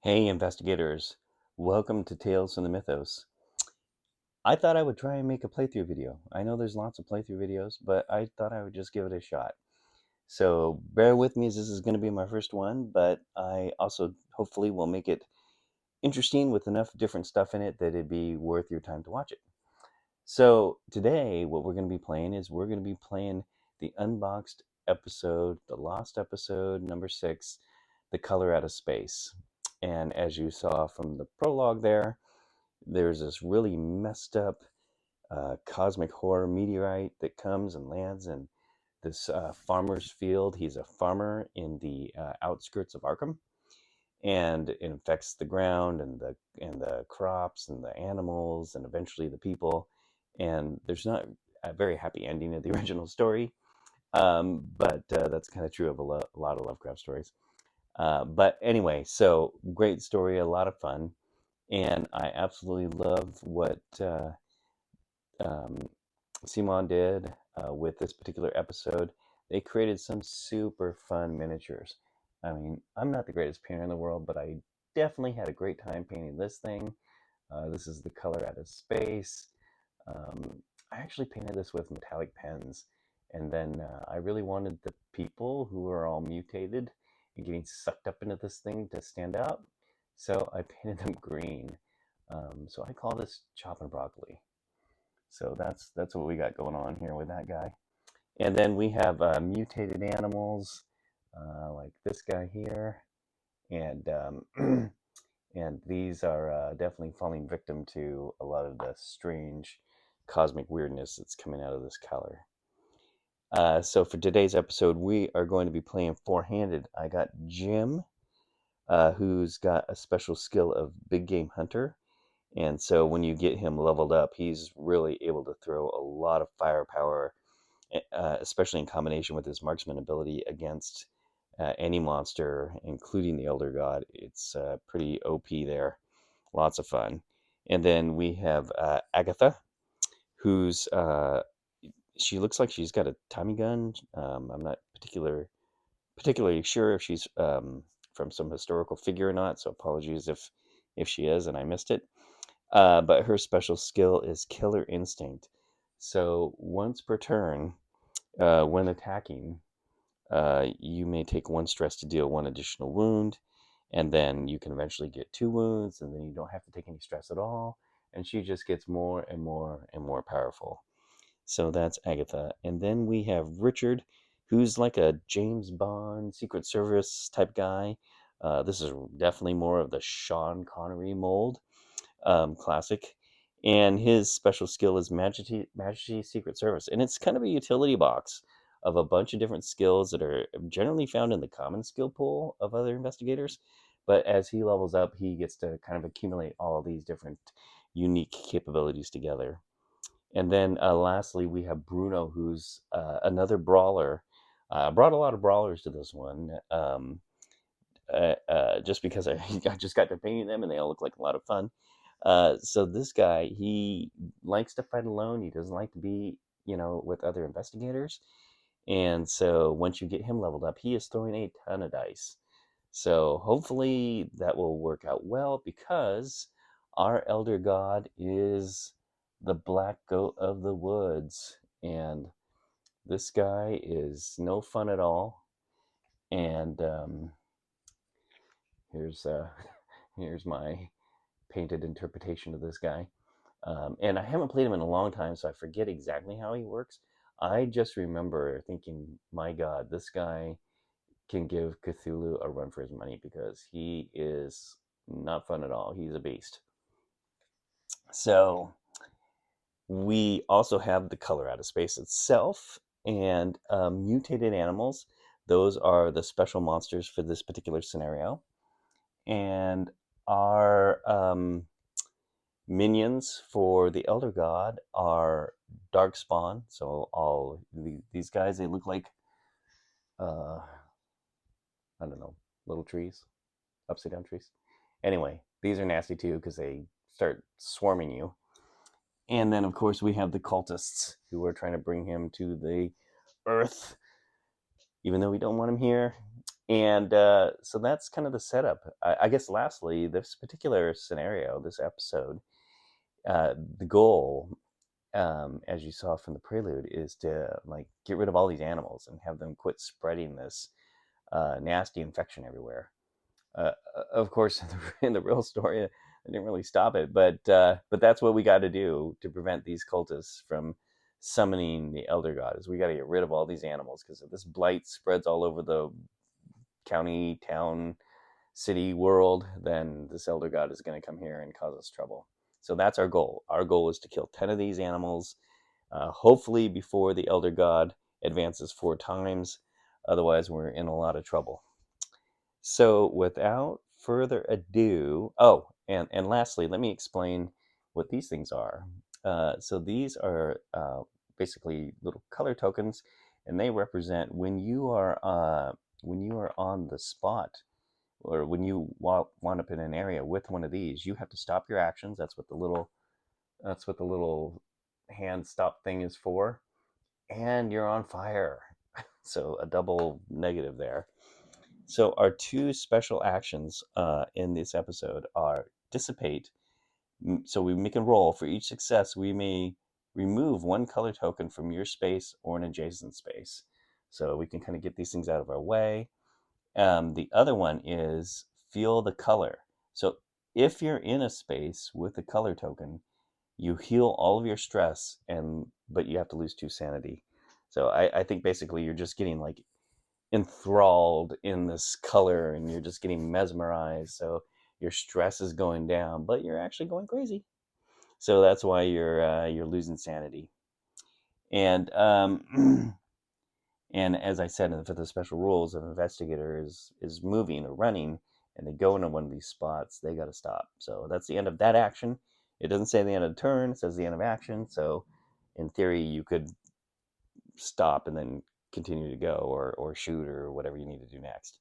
Hey, investigators. Welcome to Tales from the Mythos. I thought I would try and make a playthrough video. I know there's lots of playthrough videos, but I thought I would just give it a shot. So bear with me as this is going to be my first one, but I also hopefully will make it interesting with enough different stuff in it that it'd be worth your time to watch it. So today, what we're going to be playing is we're going to be playing the unboxed episode, the lost episode, number 6, The Color Out of Space. And as you saw from the prologue there's this really messed up cosmic horror meteorite that comes and lands in this farmer's field. He's a farmer in the outskirts of Arkham, and it infects the ground and the crops and the animals and eventually the people. And there's not a very happy ending of the original story, but that's kind of true of a lot of Lovecraft stories. But anyway, so great story, a lot of fun, and I absolutely love what um, Simon did with this particular episode. They created some super fun miniatures. I mean, I'm not the greatest painter in the world, but I definitely had a great time painting this thing. This is The Color Out of Space. I actually painted this with metallic pens, and then I really wanted the people who are all mutated and getting sucked up into this thing to stand out, so I painted them green. So I call this chopping broccoli. So that's what we got going on here with that guy. And then we have mutated animals like this guy here, and and these are definitely falling victim to a lot of the strange cosmic weirdness that's coming out of this color. So for today's episode, we are going to be playing four-handed. I got Jim, who's got a special skill of big game hunter. And so when you get him leveled up, he's really able to throw a lot of firepower, especially in combination with his marksman ability against any monster, including the Elder God. It's pretty OP there. Lots of fun. And then we have Agatha, who's she looks like she's got a Tommy gun. I'm not particularly sure if she's from some historical figure or not, so apologies if she is and I missed it. But her special skill is Killer Instinct. So once per turn, when attacking, you may take 1 stress to deal 1 additional wound, and then you can eventually get 2 wounds, and then you don't have to take any stress at all, and she just gets more and more and more powerful. So that's Agatha. And then we have Richard, who's like a James Bond Secret Service type guy. This is definitely more of the Sean Connery mold, classic. And his special skill is Majesty Secret Service. And it's kind of a utility box of a bunch of different skills that are generally found in the common skill pool of other investigators. But as he levels up, he gets to kind of accumulate all of these different unique capabilities together. And then lastly, we have Bruno, who's another brawler. Brought a lot of brawlers to this one, just because I just got to painting them and they all look like a lot of fun. So this guy, he likes to fight alone. He doesn't like to be, with other investigators. And so once you get him leveled up, he is throwing a ton of dice. So hopefully that will work out well because our elder god is the black goat of the woods. And this guy is no fun at all. And here's here's my painted interpretation of this guy. And I haven't played him in a long time, so I forget exactly how he works. I just remember thinking, my God, this guy can give Cthulhu a run for his money because he is not fun at all. He's a beast. So we also have The Color Out of Space itself and mutated animals. Those are the special monsters for this particular scenario. And our minions for the Elder God are Darkspawn. So all these guys, they look like, uh, I don't know, little trees, upside down trees. Anyway, these are nasty too because they start swarming you. And then, of course, we have the cultists who are trying to bring him to the earth, even though we don't want him here. And so that's kind of the setup. I guess lastly, this particular scenario, this episode, the goal, as you saw from the prelude, is to like get rid of all these animals and have them quit spreading this nasty infection everywhere. Of course, in the real story, I didn't really stop it, but that's what we got to do to prevent these cultists from summoning the elder god. Is we got to get rid of all these animals, because if this blight spreads all over the county, town, city, world, then this elder god is going to come here and cause us trouble. So that's our goal. Our goal is to kill 10 of these animals, hopefully before the elder god advances 4 times. Otherwise, we're in a lot of trouble. So without further ado, and lastly, let me explain what these things are. So these are basically little color tokens, and they represent when you are on the spot, or when you wind up in an area with one of these. You have to stop your actions. That's what the little hand stop thing is for, and you're on fire. So a double negative there. So our 2 special actions in this episode are dissipate. So we make a roll. For each success, we may remove 1 color token from your space or an adjacent space. So we can kind of get these things out of our way. The other one is feel the color. So if you're in a space with a color token, you heal all of your stress, but you have to lose 2 sanity. So I think basically you're just getting like enthralled in this color, and you're just getting mesmerized. So your stress is going down, but you're actually going crazy. So that's why you're losing sanity. And and as I said, for the special rules, if an investigator is moving or running and they go into one of these spots, they got to stop. So that's the end of that action. It doesn't say the end of the turn; it says the end of action. So in theory, you could stop and then continue to go, or shoot, or whatever you need to do next.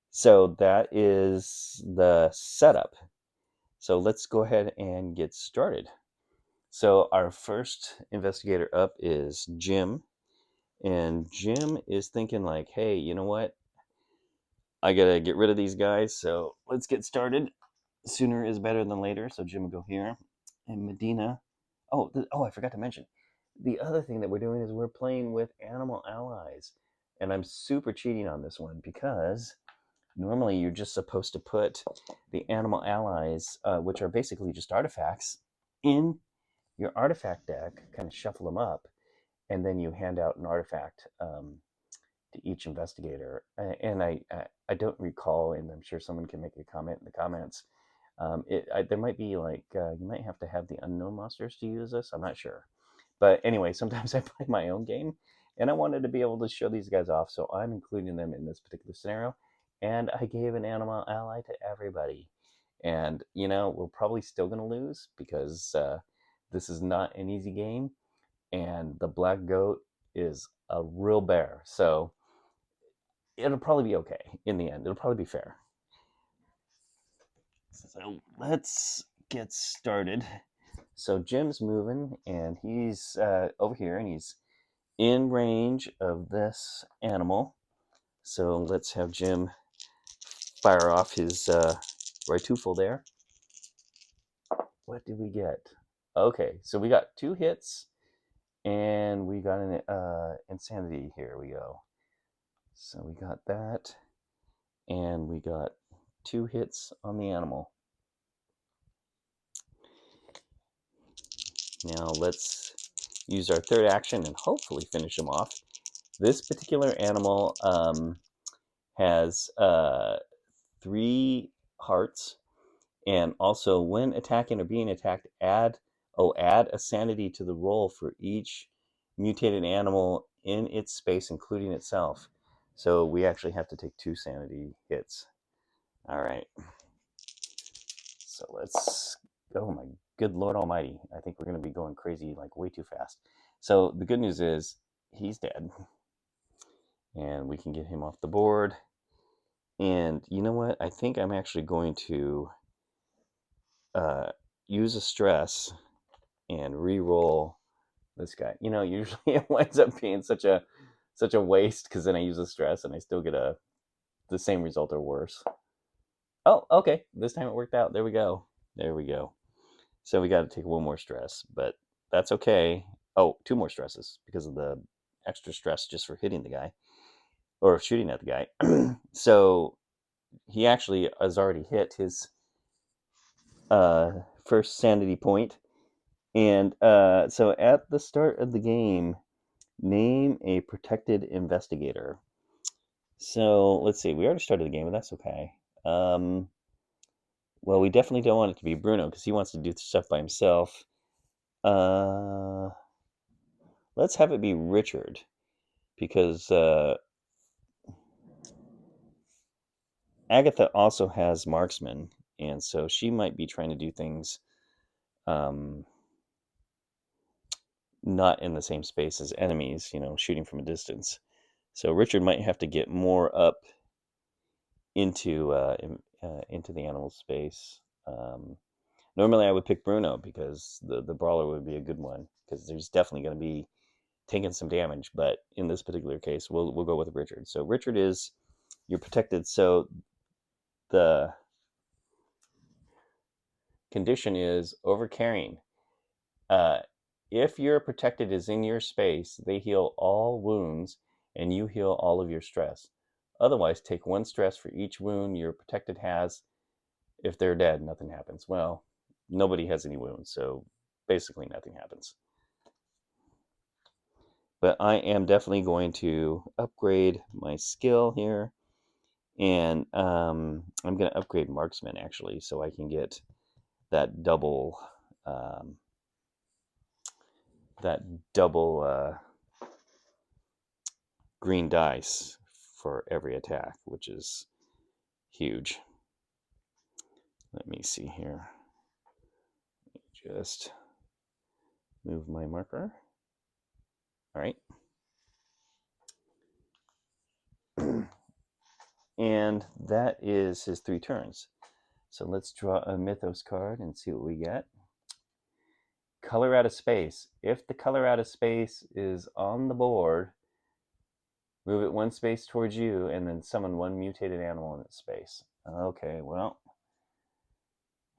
So that is the setup. So let's go ahead and get started. So our first investigator up is Jim. And Jim is thinking like, hey, you know what? I got to get rid of these guys. So let's get started. Sooner is better than later. So Jim will go here. And Medina. I forgot to mention. The other thing that we're doing is we're playing with animal allies. And I'm super cheating on this one, because normally you're just supposed to put the animal allies, which are basically just artifacts, in your artifact deck, kind of shuffle them up, and then you hand out an artifact to each investigator. And I don't recall, and I'm sure someone can make a comment in the comments. There might be like, you might have to have the unknown monsters to use this. I'm not sure. But anyway, sometimes I play my own game, and I wanted to be able to show these guys off, so I'm including them in this particular scenario. And I gave an animal ally to everybody. And, we're probably still going to lose, because this is not an easy game. And the black goat is a real bear. So it'll probably be okay in the end. It'll probably be fair. So let's get started. So Jim's moving, and he's over here, and he's in range of this animal. So let's have Jim fire off his Rifle there. What did we get? Okay, so we got 2 hits, and we got an insanity. Here we go. So we got that, and we got 2 hits on the animal. Now let's use our third action and hopefully finish him off. This particular animal has 3 hearts, and also when attacking or being attacked, add a sanity to the roll for each mutated animal in its space, including itself. So we actually have to take 2 sanity hits. All right. So let's go. My good Lord Almighty. I think we're going to be going crazy like way too fast. So the good news is he's dead, and we can get him off the board. And you know what? I think I'm actually going to use a stress and re-roll this guy. Usually it winds up being such a waste, because then I use a stress and I still get a the same result or worse. Oh, okay. This time it worked out. There we go. There we go. So we got to take one more stress, but that's okay. Oh, two more stresses because of the extra stress just for hitting the guy or shooting at the guy. So he actually has already hit his first sanity point. And so at the start of the game, name a protected investigator. So let's see. We already started the game, but that's okay. Well, we definitely don't want it to be Bruno because he wants to do stuff by himself. Let's have it be Richard because Agatha also has marksman, and so she might be trying to do things not in the same space as enemies, shooting from a distance. So Richard might have to get more up into the animal space. Normally I would pick Bruno because the brawler would be a good one because there's definitely going to be taking some damage, but in this particular case we'll go with Richard. So Richard is you're protected, so the condition is overcarrying. If your protected is in your space, they heal all wounds and you heal all of your stress. Otherwise, take one stress for each wound your protected has. If they're dead, nothing happens. Well, nobody has any wounds, so basically nothing happens. But I am definitely going to upgrade my skill here. And I'm going to upgrade marksman actually, so I can get that double green dice for every attack, which is huge. Let me see here. Just move my marker. All right. And that is his 3 turns. So let's draw a Mythos card and see what we get. Color out of space. If the color out of space is on the board, move it 1 space towards you and then summon 1 mutated animal in its space. Okay, well,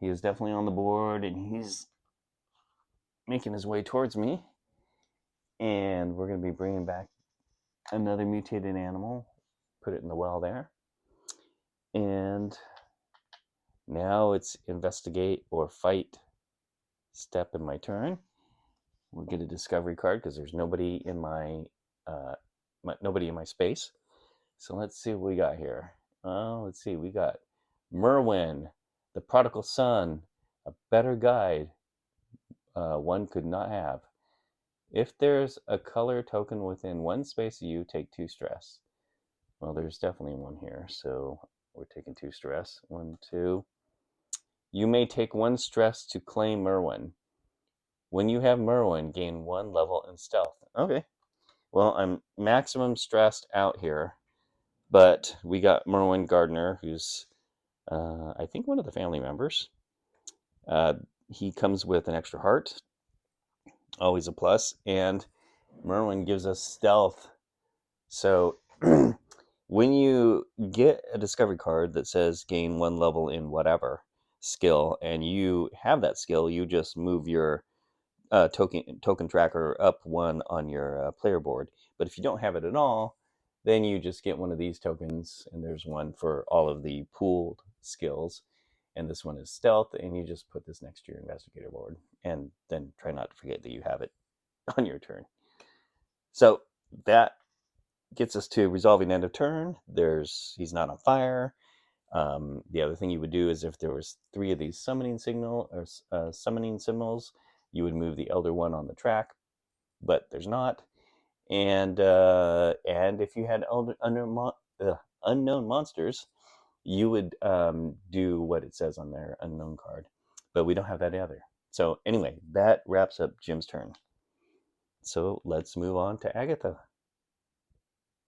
he is definitely on the board and he's making his way towards me. And we're going to be bringing back another mutated animal. Put it in the well there. And now it's investigate or fight step in my turn. We'll get a discovery card because there's nobody in my space. So let's see what we got here. Let's see. We got Merwin, the prodigal son, a better guide one could not have. If there's a color token within 1 space of you, take 2 stress. Well, there's definitely one here, so we're taking 2 stress. 1, 2. You may take 1 stress to claim Merwin. When you have Merwin, gain 1 level in stealth. Okay. Well, I'm maximum stressed out here, but we got Merwin Gardner, who's, I think, one of the family members. He comes with an extra heart, always a plus, and Merwin gives us stealth. So when you get a discovery card that says gain 1 level in whatever skill, and you have that skill, you just move your token tracker up 1 on your player board. But if you don't have it at all, then you just get one of these tokens, and there's one for all of the pooled skills. And this one is stealth, and you just put this next to your investigator board, and then try not to forget that you have it on your turn. So that gets us to resolving end of turn. He's not on fire. The other thing you would do is if there was 3 of these summoning symbols, you would move the elder one on the track, but there's not. And if you had unknown monsters, you would do what it says on their unknown card, but we don't have that either. So anyway, that wraps up Jim's turn. So let's move on to Agatha.